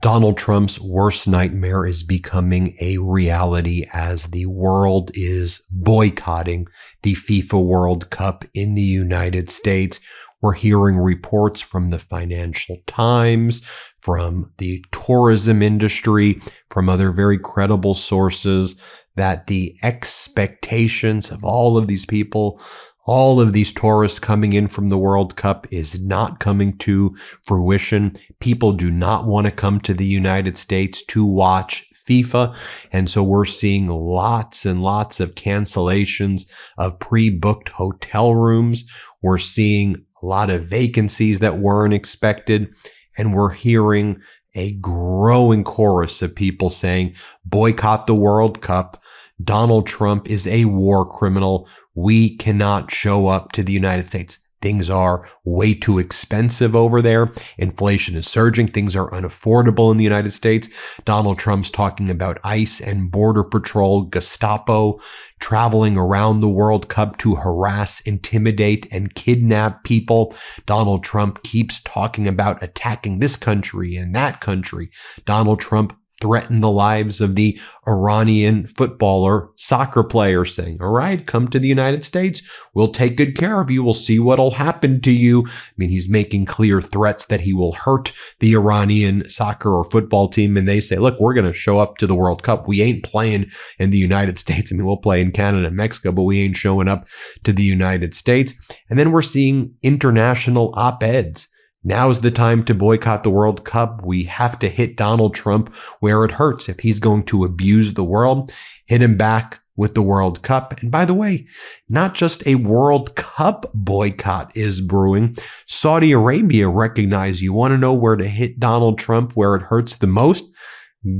Donald Trump's worst nightmare is becoming a reality as the world is boycotting the FIFA World Cup in the United States. We're hearing reports from the Financial Times, from the tourism industry, from other very credible sources that the expectations of all of these people, all of these tourists coming in from the World Cup is not coming to fruition. People do not want to come to the United States to watch FIFA. And so we're seeing lots and lots of cancellations of pre-booked hotel rooms. We're seeing a lot of vacancies that weren't expected. And we're hearing a growing chorus of people saying, boycott the World Cup. Donald Trump is a war criminal. We cannot show up to the United States. Things are way too expensive over there. Inflation is surging. Things are unaffordable in the United States. Donald Trump's talking about ICE and Border Patrol, Gestapo, traveling around the World Cup to harass, intimidate, and kidnap people. Donald Trump keeps talking about attacking this country and that country. Donald Trump threatened the lives of the Iranian footballer, soccer player, saying, all right, come to the United States. We'll take good care of you. We'll see what'll happen to you. I mean, he's making clear threats that he will hurt the Iranian soccer or football team. And they say, look, we're going to show up to the World Cup. We ain't playing in the United States. I mean, we'll play in Canada and Mexico, but we ain't showing up to the United States. And then we're seeing international op-eds. Now's the time to boycott the World Cup. We have to hit Donald Trump where it hurts. If he's going to abuse the world, hit him back with the World Cup. And by the way, not just a World Cup boycott is brewing. Saudi Arabia recognized, you want to know where to hit Donald Trump where it hurts the most?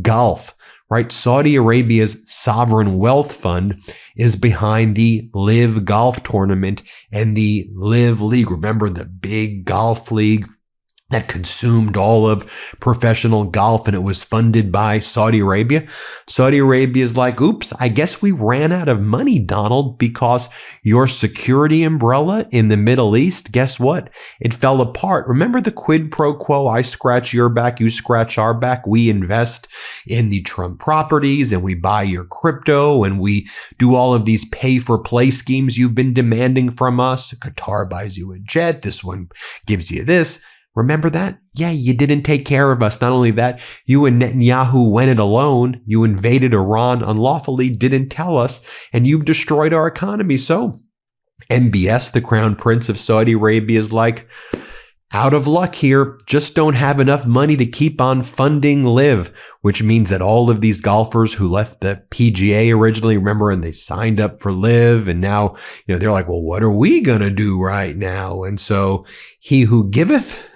Golf. Right? Saudi Arabia's sovereign wealth fund is behind the LIV Golf tournament and the LIV League. Remember the big golf league that consumed all of professional golf, and it was funded by Saudi Arabia. Saudi Arabia is like, oops, I guess we ran out of money, Donald, because your security umbrella in the Middle East, guess what? It fell apart. Remember the quid pro quo? I scratch your back, you scratch our back. We invest in the Trump properties and we buy your crypto and we do all of these pay for play schemes you've been demanding from us. Qatar buys you a jet. This one gives you this. Remember that? Yeah, you didn't take care of us. Not only that, you and Netanyahu went it alone. You invaded Iran unlawfully, didn't tell us, and you've destroyed our economy. So MBS, the crown prince of Saudi Arabia, is like, out of luck here, just don't have enough money to keep on funding LIV, which means that all of these golfers who left the PGA originally, remember, and they signed up for LIV, and now, they're like, well, what are we going to do right now? And so he who giveth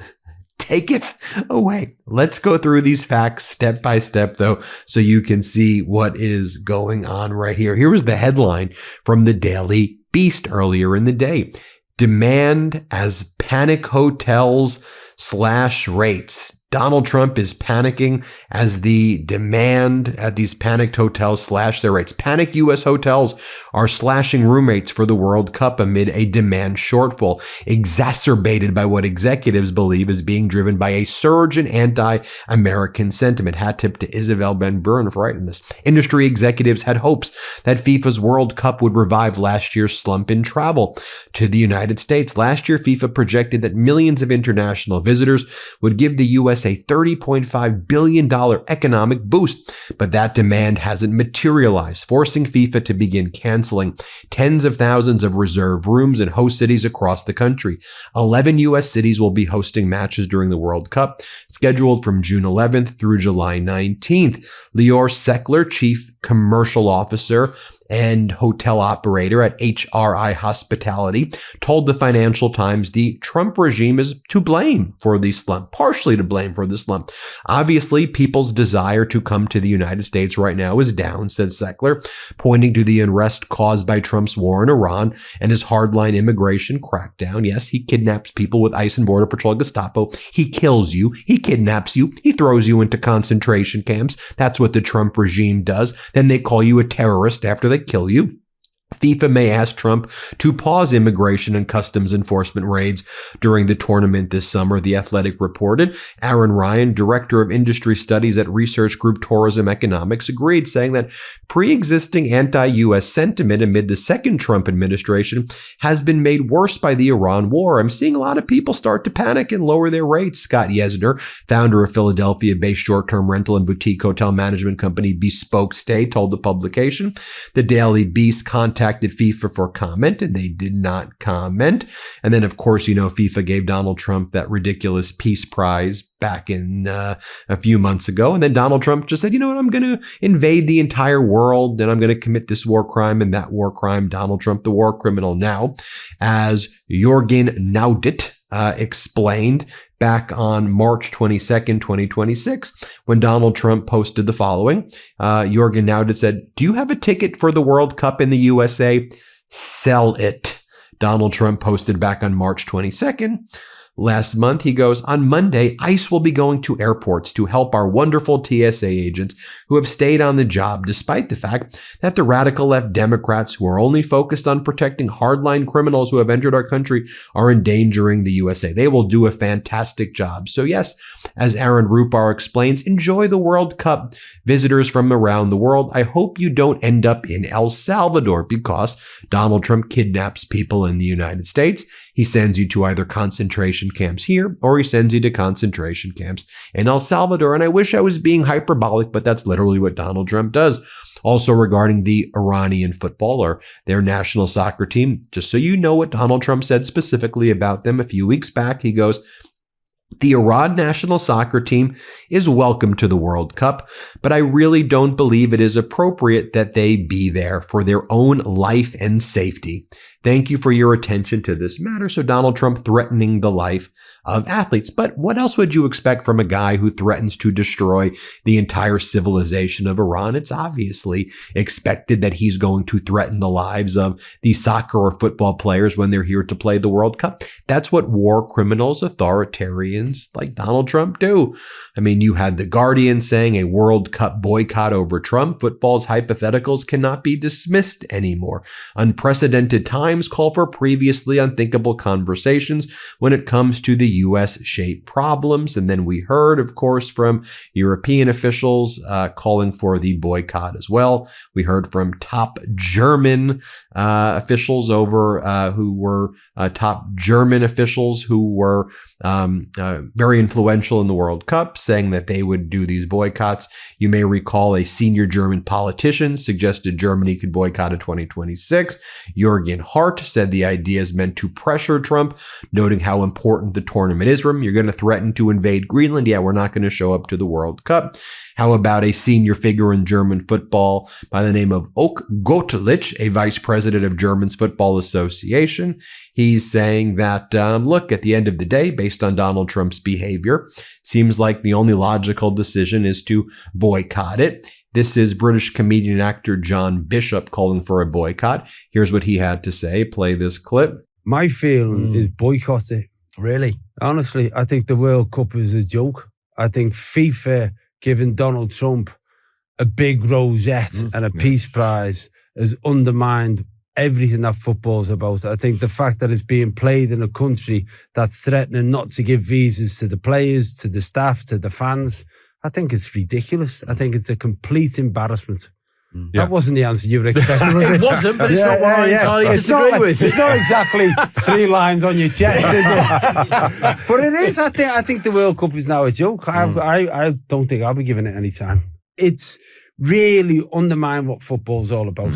taketh away. Let's go through these facts step by step, though, so you can see what is going on right here. Here was the headline from the Daily Beast earlier in the day. Demand as panic hotels slash rates. Donald Trump is panicking as the demand at these panicked hotels slash their rates. Panicked U.S. hotels are slashing room rates for the World Cup amid a demand shortfall, exacerbated by what executives believe is being driven by a surge in anti-American sentiment. Hat tip to Isabel Ben Byrne for writing this. Industry executives had hopes that FIFA's World Cup would revive last year's slump in travel to the United States. Last year, FIFA projected that millions of international visitors would give the U.S. a $30.5 billion economic boost, but that demand hasn't materialized, forcing FIFA to begin canceling tens of thousands of reserved rooms in host cities across the country. 11 U.S. cities will be hosting matches during the World Cup, scheduled from June 11th through July 19th. Lior Seckler, chief commercial officer and hotel operator at HRI Hospitality, told the Financial Times the Trump regime is to blame for the slump, partially to blame for the slump. Obviously, people's desire to come to the United States right now is down, said Seckler, pointing to the unrest caused by Trump's war in Iran and his hardline immigration crackdown. Yes, he kidnaps people with ICE and Border Patrol, Gestapo. He kills you. He kidnaps you. He throws you into concentration camps. That's what the Trump regime does. Then they call you a terrorist after they kill you. FIFA may ask Trump to pause immigration and customs enforcement raids during the tournament this summer, The Athletic reported. Aaron Ryan, director of industry studies at research group Tourism Economics, agreed, saying that pre-existing anti-U.S. sentiment amid the second Trump administration has been made worse by the Iran war. I'm seeing a lot of people start to panic and lower their rates. Scott Yesner, founder of Philadelphia-based short-term rental and boutique hotel management company Bespoke Stay, told the publication. The Daily Beast contacted FIFA for comment, and they did not comment. And then, of course, FIFA gave Donald Trump that ridiculous peace prize back in a few months ago. And then Donald Trump just said, you know what, I'm going to invade the entire world and I'm going to commit this war crime and that war crime. Donald Trump, the war criminal now, as Jorgen Naudit explained back on March 22nd, 2026, when Donald Trump posted the following. Jorgen Naudit said, "Do you have a ticket for the World Cup in the USA? Sell it." Donald Trump posted back on March 22nd. Last month, he goes, "On Monday, ICE will be going to airports to help our wonderful TSA agents who have stayed on the job despite the fact that the radical left Democrats who are only focused on protecting hardline criminals who have entered our country are endangering the USA. They will do a fantastic job." So yes, as Aaron Rupar explains, enjoy the World Cup. Visitors from around the world, I hope you don't end up in El Salvador because Donald Trump kidnaps people in the United States. He sends you to either concentration camps here or he sends you to concentration camps in El Salvador. And I wish I was being hyperbolic, but that's literally what Donald Trump does. Also regarding the Iranian football or their national soccer team, just so you know what Donald Trump said specifically about them a few weeks back, he goes, "The Iran national soccer team is welcome to the World Cup, but I really don't believe it is appropriate that they be there for their own life and safety. Thank you for your attention to this matter." So Donald Trump threatening the life of athletes. But what else would you expect from a guy who threatens to destroy the entire civilization of Iran? It's obviously expected that he's going to threaten the lives of these soccer or football players when they're here to play the World Cup. That's what war criminals, authoritarians like Donald Trump do. I mean, you had The Guardian saying a World Cup boycott over Trump. Football's hypotheticals cannot be dismissed anymore. Unprecedented times call for previously unthinkable conversations when it comes to the U.S.-shaped problems. And then we heard, of course, from European officials calling for the boycott as well. We heard from top German officials who were very influential in the World Cup, saying that they would do these boycotts. You may recall a senior German politician suggested Germany could boycott in 2026. Jürgen Hart said the idea is meant to pressure Trump, noting how important the tournament is for him. You're going to threaten to invade Greenland? Yeah, we're not going to show up to the World Cup. How about a senior figure in German football by the name of Oak Gottlich, a vice president of German's Football Association? He's saying that, look, at the end of the day, based on Donald Trump's behavior, seems like the only logical decision is to boycott it. This is British comedian and actor John Bishop calling for a boycott. Here's what he had to say. Play this clip. My feeling is boycott it. Really? Honestly, I think the World Cup is a joke. I think FIFA giving Donald Trump a big rosette and a peace prize has undermined everything that football's about. I think the fact that it's being played in a country that's threatening not to give visas to the players, to the staff, to the fans, I think it's ridiculous. I think it's a complete embarrassment. Yeah. That wasn't the answer you were expecting, was it? It wasn't, but it's not what I entirely disagree with. It's not exactly 3 lines on your chest, is it? But it is. I think the World Cup is now a joke. I don't think I'll be giving it any time. It's really undermined what football's all about.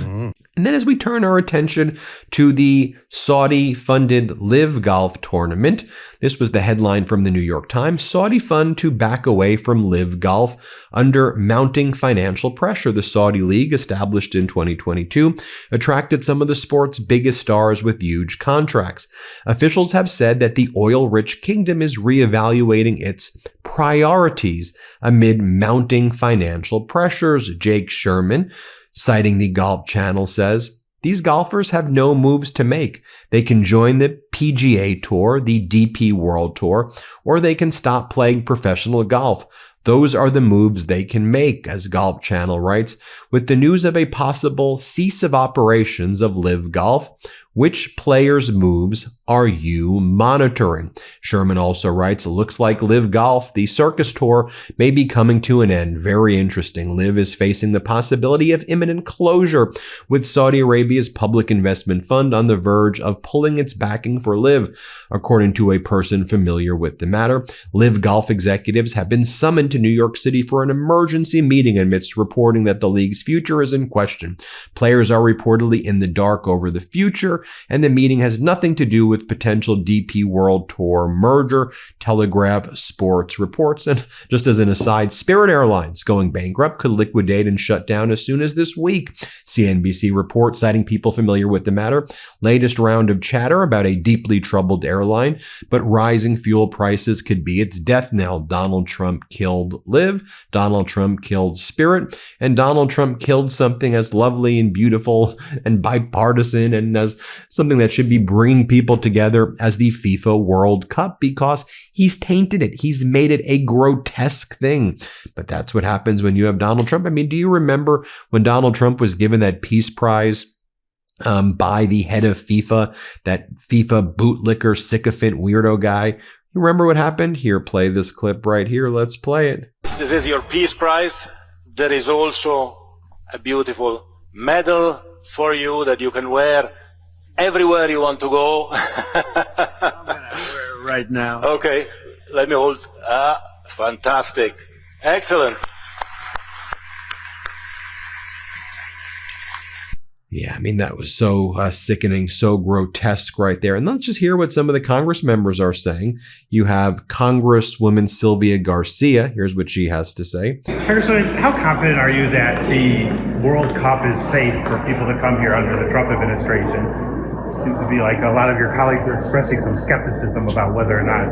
And then as we turn our attention to the Saudi-funded LIV Golf tournament, this was the headline from the New York Times. Saudi fund to back away from LIV Golf under mounting financial pressure. The Saudi League, established in 2022, attracted some of the sport's biggest stars with huge contracts. Officials have said that the oil-rich kingdom is reevaluating its priorities amid mounting financial pressures. Jake Sherman, citing the Golf Channel, says, "These golfers have no moves to make. They can join the PGA Tour, the DP World Tour, or they can stop playing professional golf. Those are the moves they can make, as Golf Channel writes, with the news of a possible cease of operations of LIV Golf. Which players' moves are you monitoring? Sherman also writes, looks like LIV Golf, the circus tour, may be coming to an end. Very interesting. LIV is facing the possibility of imminent closure, with Saudi Arabia's public investment fund on the verge of pulling its backing for LIV. According to a person familiar with the matter, LIV Golf executives have been summoned to New York City for an emergency meeting amidst reporting that the league's future is in question. Players are reportedly in the dark over the future, and the meeting has nothing to do with potential DP World Tour merger, Telegraph Sports reports. And just as an aside, Spirit Airlines going bankrupt could liquidate and shut down as soon as this week. CNBC report citing people familiar with the matter. Latest round of chatter about a deeply troubled airline, but rising fuel prices could be its death knell. Donald Trump killed LIV, Donald Trump killed Spirit, and Donald Trump killed something as lovely and beautiful and bipartisan and as something that should be bringing people together as the FIFA World Cup, because he's tainted it. He's made it a grotesque thing. But that's what happens when you have Donald Trump. I mean, do you remember when Donald Trump was given that Peace Prize by the head of FIFA, that FIFA bootlicker, sycophant, weirdo guy? You remember what happened? Here, play this clip right here. Let's play it. This is your Peace Prize. There is also a beautiful medal for you that you can wear everywhere you want to go. I'm gonna wear it right now. Okay, let me hold. Fantastic. Excellent. Yeah, I mean, that was so sickening, so grotesque right there. And let's just hear what some of the Congress members are saying. You have Congresswoman Sylvia Garcia. Here's what she has to say. Congressman, how confident are you that the World Cup is safe for people to come here under the Trump administration? It seems to be like a lot of your colleagues are expressing some skepticism about whether or not.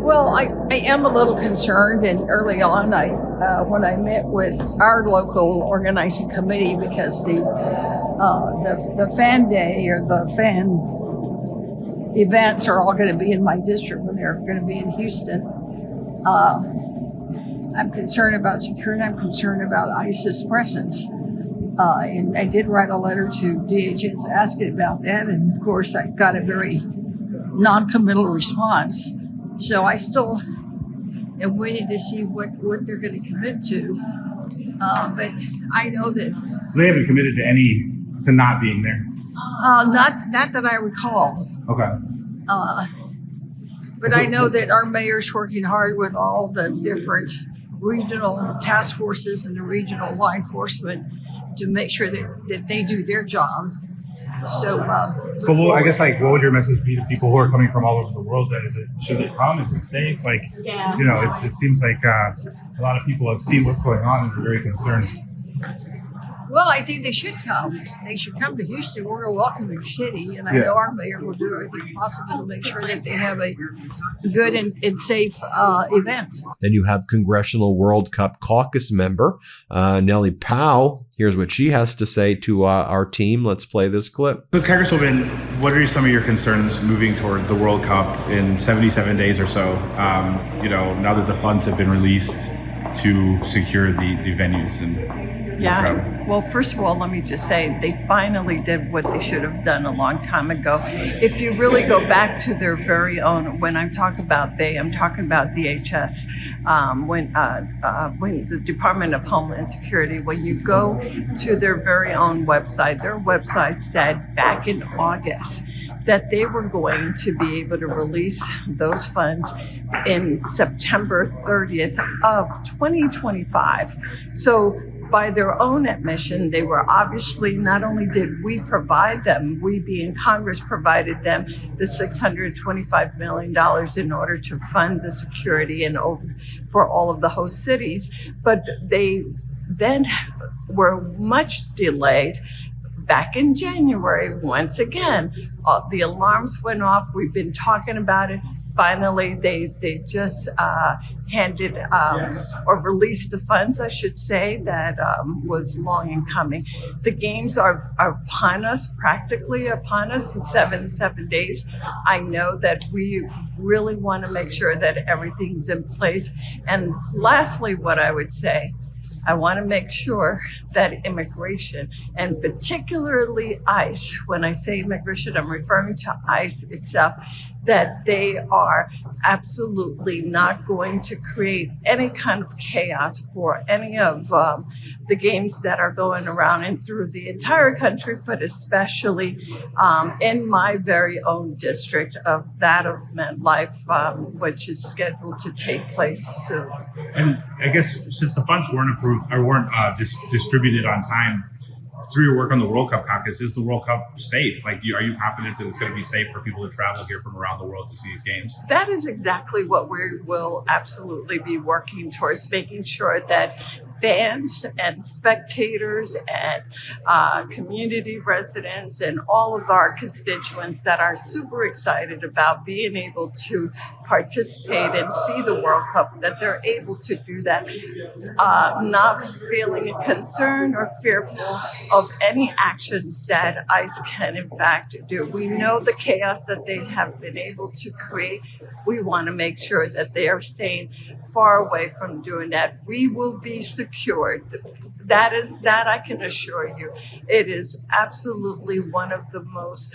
Well, I am a little concerned, and early on, when I met with our local organizing committee, because the fan day or the fan events are all going to be in my district when they're going to be in Houston. I'm concerned about security. I'm concerned about ISIS presence. And I did write a letter to DHS asking about that, and of course, I got a very non-committal response. So I still am waiting to see what they're going to commit to. But I know that... So they haven't committed to not being there? Not that I recall. Okay. But I know that our mayor's working hard with all the different regional task forces and the regional law enforcement to make sure that they do their job. So, but I guess, what would your message be to people who are coming from all over the world? Then should they come? Is it safe? It seems like a lot of people have seen what's going on and are very concerned. Well, I think they should come. They should come to Houston. We're a welcoming city, and I know our mayor will do everything possible to make sure that they have a good and safe event. Then you have Congressional World Cup caucus member Nellie Powell. Here's what she has to say to our team. Let's play this clip. So, Congresswoman, what are some of your concerns moving toward the World Cup in 77 days or so? Now that the funds have been released to secure the venues and yeah. Well, first of all, let me just say they finally did what they should have done a long time ago. If you really go back to their very own, when I'm talking about they, I'm talking about DHS. When the Department of Homeland Security, when you go to their very own website, their website said back in August that they were going to be able to release those funds in September 30th of 2025. So by their own admission, they were obviously, not only did we provide them, we being Congress provided them the $625 million in order to fund the security and for all of the host cities, but they then were much delayed. Back in January, once again, the alarms went off. We've been talking about it. finally, they just handed or released the funds, I should say, that was long in coming. The games are upon us, practically upon us in 7 days. I know that we really want to make sure that everything's in place. And lastly, what I would say, I want to make sure that immigration, and particularly ICE, when I say immigration, I'm referring to ICE itself, that they are absolutely not going to create any kind of chaos for any of the games that are going around and through the entire country, but especially in my very own district of that of MetLife, which is scheduled to take place soon. And I guess since the funds weren't approved or weren't distributed on time, through your work on the World Cup caucus, is the World Cup safe? Like, are you confident that it's going to be safe for people to travel here from around the world to see these games? That is exactly what we will absolutely be working towards, making sure that fans and spectators and community residents and all of our constituents that are super excited about being able to participate and see the World Cup, that they're able to do that, not feeling concerned or fearful of any actions that ICE can in fact do. We know the chaos that they have been able to create. We want to make sure that they are staying far away from doing that. We will be secured. That I can assure you. It is absolutely one of the most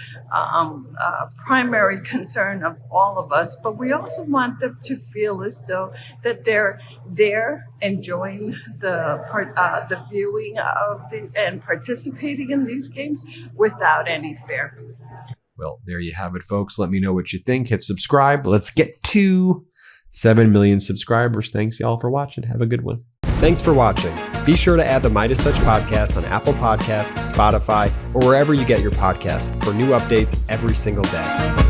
primary concern of all of us. But we also want them to feel as though that they're there enjoying the viewing of and participating in these games without any fear. Well, there you have it, folks. Let me know what you think. Hit subscribe. Let's get to 7 million subscribers. Thanks, y'all, for watching. Have a good one. Thanks for watching. Be sure to add the MeidasTouch podcast on Apple Podcasts, Spotify, or wherever you get your podcasts for new updates every single day.